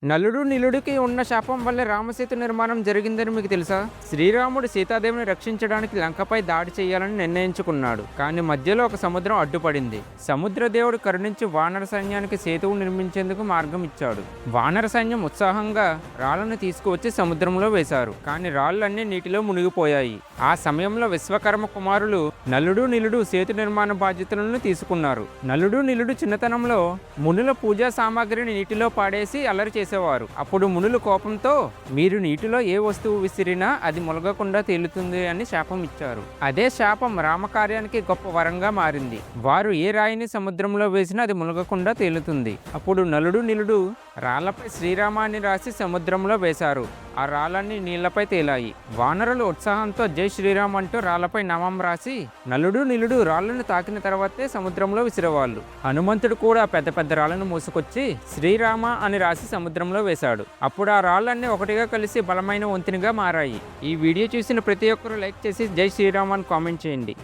నలుడు నిలుడికి ఉన్న శాపం వల్లే రామసేతు నిర్మాణం జరిగిందని మీకు తెలుసా? శ్రీరాముడు సీతాదేవిని రక్షించడానికి లంకపై దాడి చేయాలని నిర్ణయించుకున్నాడు. కానీ మధ్యలో ఒక సముద్రం అడ్డుపడింది. సముద్రదేవుడు కరుణించి వానర సైన్యానికి సేతువు నిర్మించేందుకు మార్గం ఇచ్చాడు. వానర సైన్యం ఉత్సాహంగా రాళ్లను తీసుకువచ్చి సముద్రంలో వేశారు. కానీ రాళ్లన్నీ నీటిలో మునిగిపోయాయి. ఆ సమయంలో విశ్వకర్మ కుమారులు నలుడు నిలుడు సేతు నిర్మాణ బాధ్యతలను తీసుకున్నారు. నలుడు నిలుడు చిన్నతనంలో మునుల పూజా సామాగ్రిని నీటిలో పాడేసి అల్లరి చేశారు. అప్పుడు మునులు కోపంతో మీరు నీటిలో ఏ వస్తువు విసిరినా అది ములగకుండా తేలుతుంది అని శాపం ఇచ్చారు. అదే శాపం రామకార్యానికి గొప్ప వరంగా మారింది. వారు ఏ రాయిని సముద్రంలో వేసినా అది ములగకుండా తేలుతుంది. అప్పుడు నలుడు నిలుడు రాళ్లపై శ్రీరామాన్ని రాసి సముద్రంలో వేశారు. ఆ రాళ్ళన్నీ నీళ్లపై తేలాయి. వానరులు ఉత్సాహంతో జై శ్రీరామ్ అంటూ రాళ్లపై నామం రాసి నలుడు నిలుడు రాళ్లను తాకిన తర్వాతే సముద్రంలో విసిరేవాళ్ళు. హనుమంతుడు కూడా పెద్ద పెద్ద రాళ్లను మోసుకొచ్చి శ్రీరామ అని రాసి సముద్రంలో వేశాడు. అప్పుడు ఆ రాళ్ళన్నీ ఒకటిగా కలిసి బలమైన వంతెనగా మారాయి. ఈ వీడియో చూసిన ప్రతి ఒక్కరూ లైక్ చేసి జై శ్రీరామ్ అని కామెంట్ చేయండి.